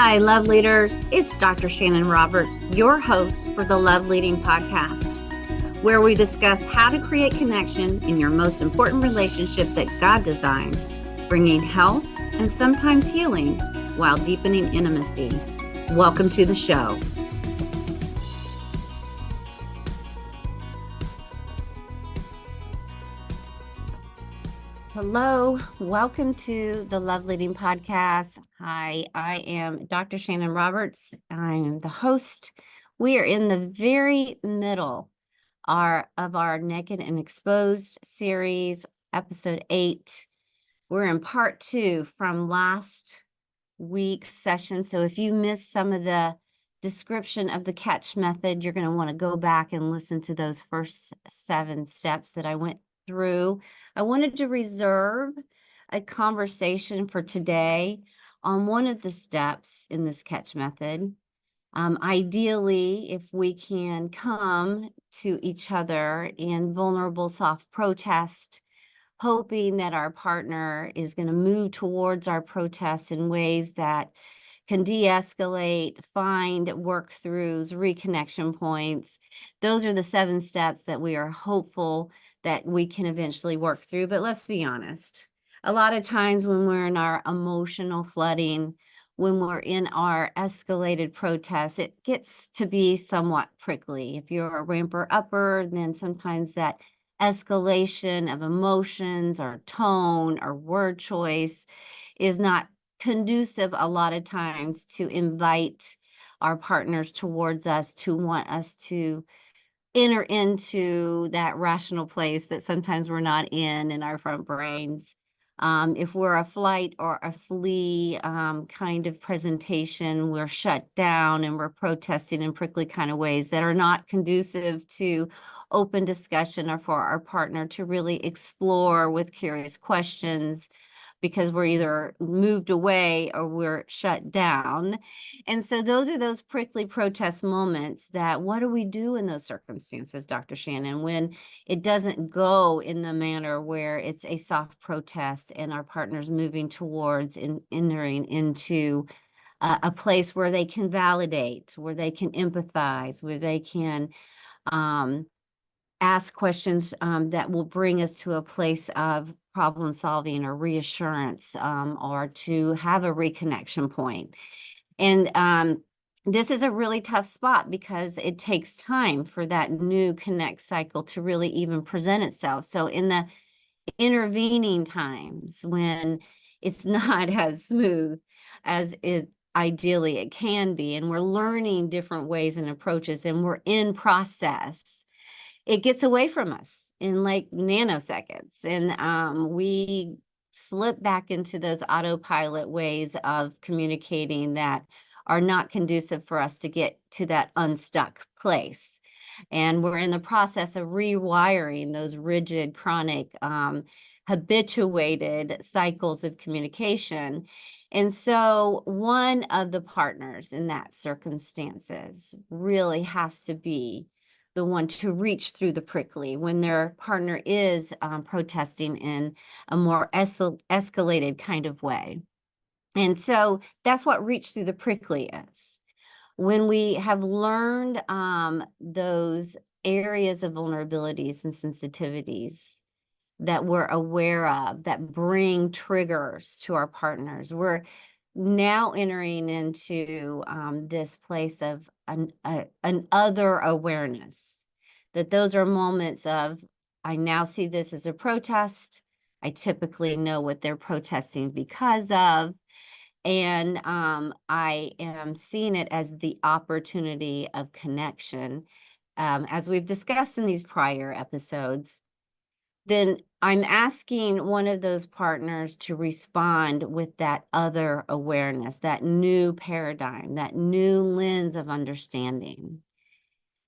Hi, love leaders. It's Dr. Shanon Roberts, your host for the Love Leading Podcast, where we discuss how to create connection in your most important relationship that God designed, bringing health and sometimes healing while deepening intimacy. Welcome to the show. Hello, welcome to the Love Leading Podcast. Hi, I am Dr. Shanon Roberts. I'm the host. We are in the very middle of our Naked and Exposed series, episode 8. We're in part 2 from last week's session. So if you missed some of the description of the catch method, you're going to want to go back and listen to those first 7 steps that I went through. I wanted to reserve a conversation for today on one of the steps in this catch method. Ideally, if we can come to each other in vulnerable, soft protest, hoping that our partner is going to move towards our protest in ways that can de-escalate, find work-throughs, reconnection points. Those are the 7 steps that we are hopeful that we can eventually work through. But let's be honest, a lot of times when we're in our emotional flooding, when we're in our escalated protests, it gets to be somewhat prickly. If you're a ramper-upper, then sometimes that escalation of emotions or tone or word choice is not conducive a lot of times to invite our partners towards us, to want us to enter into that rational place that sometimes we're not in our front brains. If we're a flight or a flee kind of presentation, we're shut down and we're protesting in prickly kind of ways that are not conducive to open discussion or for our partner to really explore with curious questions, because we're either moved away or we're shut down. And so those are those prickly protest moments that, what do we do in those circumstances, Dr. Shanon, when it doesn't go in the manner where it's a soft protest and our partner's moving towards entering into a place where they can validate, where they can empathize, where they can ask questions that will bring us to a place of problem solving or reassurance, or to have a reconnection point. And this is a really tough spot because it takes time for that new connect cycle to really even present itself. So in the intervening times when it's not as smooth as it ideally it can be, and we're learning different ways and approaches, and we're in process, it gets away from us in like nanoseconds. And we slip back into those autopilot ways of communicating that are not conducive for us to get to that unstuck place. And we're in the process of rewiring those rigid, chronic, habituated cycles of communication. And so one of the partners in that circumstances really has to be the one to reach through the prickly when their partner is protesting in a more escalated kind of way. And so that's what reach through the prickly is. When we have learned those areas of vulnerabilities and sensitivities that we're aware of that bring triggers to our partners, we're now entering into this place of an other awareness, that those are moments of, I now see this as a protest. I typically know what they're protesting because of, and I am seeing it as the opportunity of connection. As we've discussed in these prior episodes, then I'm asking one of those partners to respond with that other awareness, that new paradigm, that new lens of understanding.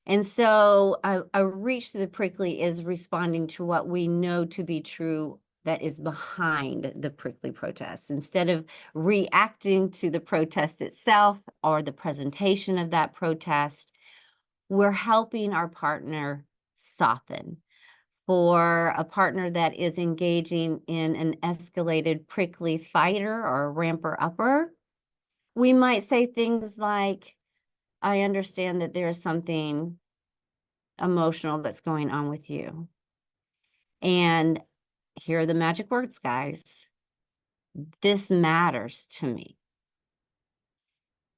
And so a reach to the prickly is responding to what we know to be true that is behind the prickly protest. Instead of reacting to the protest itself or the presentation of that protest, we're helping our partner soften. For a partner that is engaging in an escalated prickly fighter or ramper upper, we might say things like, I understand that there is something emotional that's going on with you. And here are the magic words, guys. This matters to me.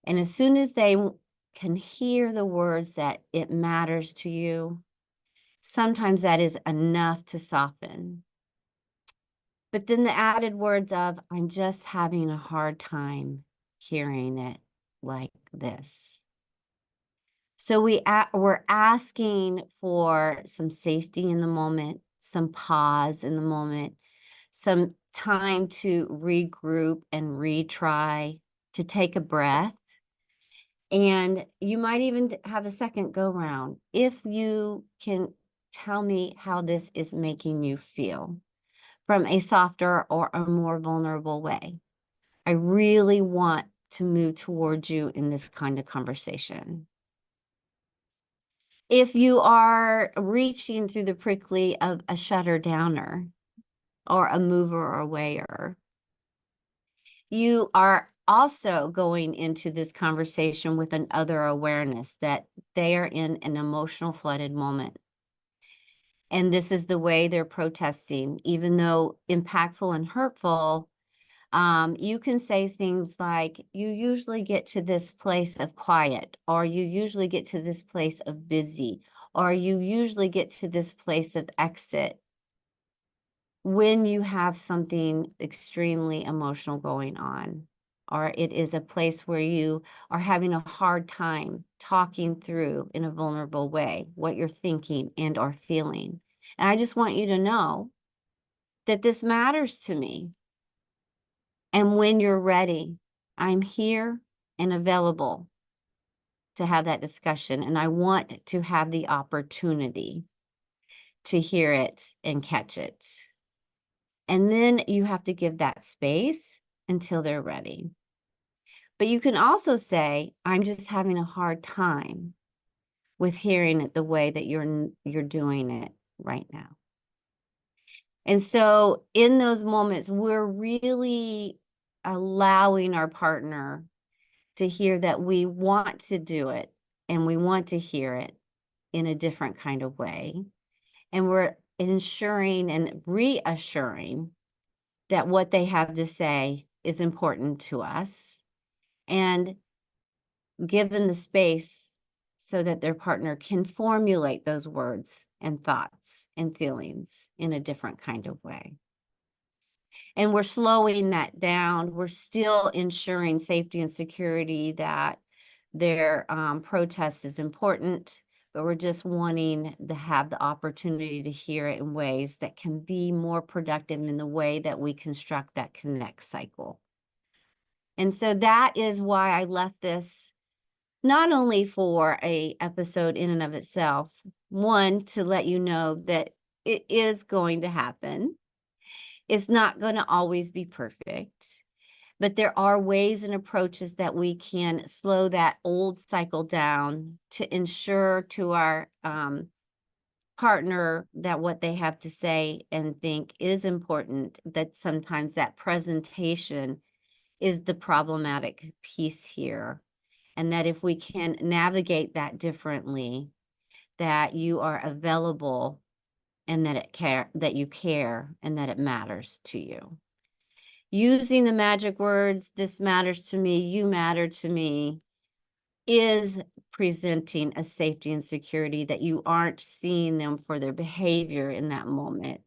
And as soon as they can hear the words that it matters to you, sometimes that is enough to soften. But then the added words of, I'm just having a hard time hearing it like this. So we're asking for some safety in the moment, some pause in the moment, some time to regroup and retry, to take a breath. And you might even have a second go round if you can tell me how this is making you feel from a softer or a more vulnerable way. I really want to move towards you in this kind of conversation. If you are reaching through the prickly of a shutter downer or a mover or wayer, you are also going into this conversation with an other awareness that they are in an emotional flooded moment. And this is the way they're protesting, even though impactful and hurtful. You can say things like, you usually get to this place of quiet, or you usually get to this place of busy, or you usually get to this place of exit when you have something extremely emotional going on, or it is a place where you are having a hard time talking through in a vulnerable way what you're thinking and or feeling. And I just want you to know that this matters to me. And when you're ready, I'm here and available to have that discussion. And I want to have the opportunity to hear it and catch it. And then you have to give that space until they're ready. But you can also say, I'm just having a hard time with hearing it the way that you're doing it right now. And so in those moments, we're really allowing our partner to hear that we want to do it and we want to hear it in a different kind of way. And we're ensuring and reassuring that what they have to say is important to us, and given the space so that their partner can formulate those words and thoughts and feelings in a different kind of way. And we're slowing that down. We're still ensuring safety and security, that their protest is important, but we're just wanting to have the opportunity to hear it in ways that can be more productive in the way that we construct that connect cycle. And so that is why I left this not only for a episode in and of itself, one, to let you know that it is going to happen. It's not going to always be perfect, but there are ways and approaches that we can slow that old cycle down to ensure to our partner that what they have to say and think is important, that sometimes that presentation is the problematic piece here. And that if we can navigate that differently, that you are available and that you care and that it matters to you. Using the magic words, this matters to me, you matter to me, is presenting a safety and security, that you aren't seeing them for their behavior in that moment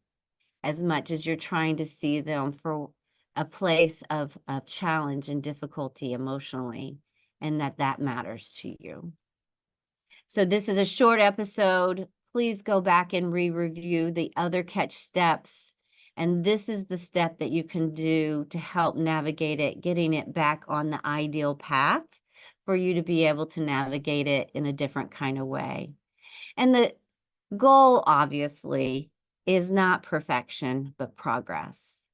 as much as you're trying to see them for a place of challenge and difficulty emotionally, and that matters to you. So this is a short episode. Please go back and re-review the other catch steps. And this is the step that you can do to help navigate it, getting it back on the ideal path for you to be able to navigate it in a different kind of way. And the goal, obviously, is not perfection, but progress.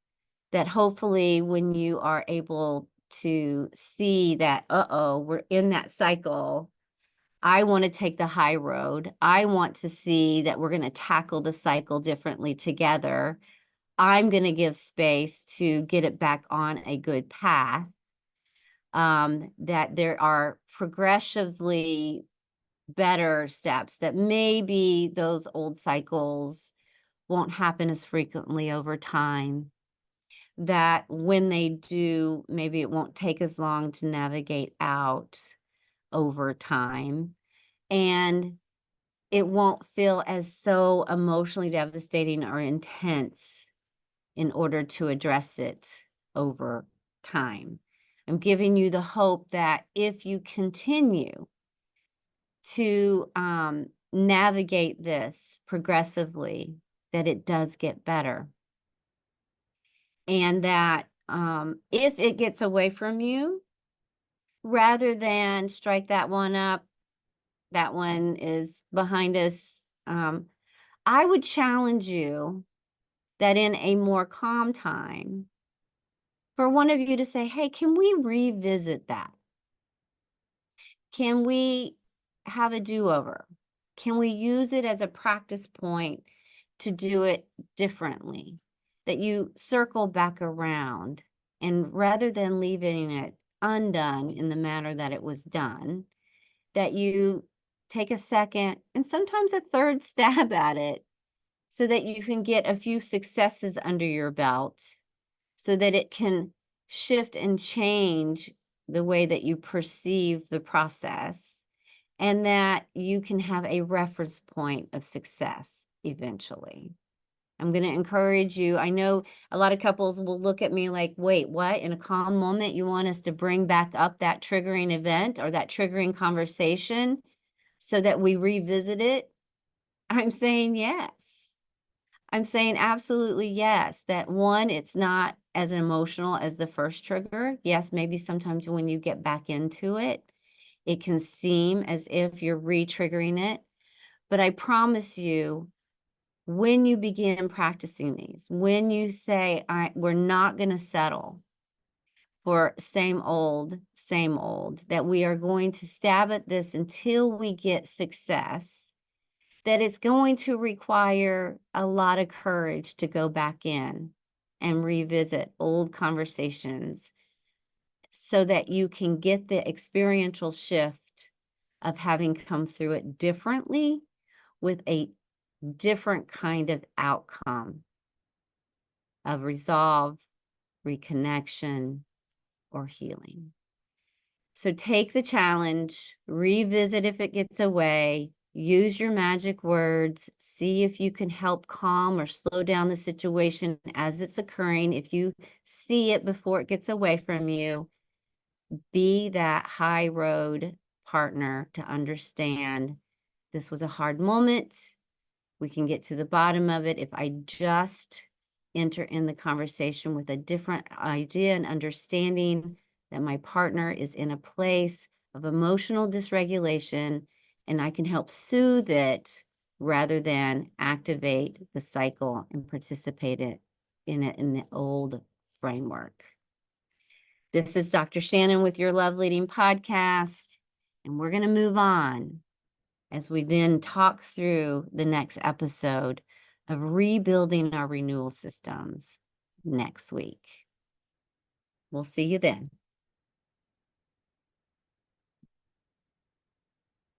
That hopefully when you are able to see that, we're in that cycle, I want to take the high road. I want to see that we're going to tackle the cycle differently together. I'm going to give space to get it back on a good path. that there are progressively better steps, that maybe those old cycles won't happen as frequently over time, that when they do, maybe it won't take as long to navigate out over time, and it won't feel as so emotionally devastating or intense in order to address it over time. I'm giving you the hope that if you continue to navigate this progressively, that it does get better. And that if it gets away from you, rather than strike that one up, that one is behind us, I would challenge you that in a more calm time, for one of you to say, hey, can we revisit that? Can we have a do-over? Can we use it as a practice point to do it differently? That you circle back around, and rather than leaving it undone in the manner that it was done, that you take a second and sometimes a third stab at it so that you can get a few successes under your belt, so that it can shift and change the way that you perceive the process, and that you can have a reference point of success eventually. I'm going to encourage you. I know a lot of couples will look at me like, wait, what? In a calm moment, you want us to bring back up that triggering event or that triggering conversation so that we revisit it? I'm saying yes. I'm saying absolutely yes, that one, it's not as emotional as the first trigger. Yes, maybe sometimes when you get back into it, it can seem as if you're re-triggering it. But I promise you, when you begin practicing these, when you say, we're not going to settle for same old, that we are going to stab at this until we get success, that it's going to require a lot of courage to go back in and revisit old conversations so that you can get the experiential shift of having come through it differently with a different kind of outcome of resolve, reconnection, or healing. So take the challenge, revisit if it gets away, use your magic words, see if you can help calm or slow down the situation as it's occurring. If you see it before it gets away from you, be that high road partner to understand this was a hard moment. We can get to the bottom of it if I just enter in the conversation with a different idea and understanding that my partner is in a place of emotional dysregulation, and I can help soothe it rather than activate the cycle and participate in it in the old framework. This is Dr. Shanon with your Love Leading podcast, and we're going to move on as we then talk through the next episode of rebuilding our renewal systems next week. We'll see you then.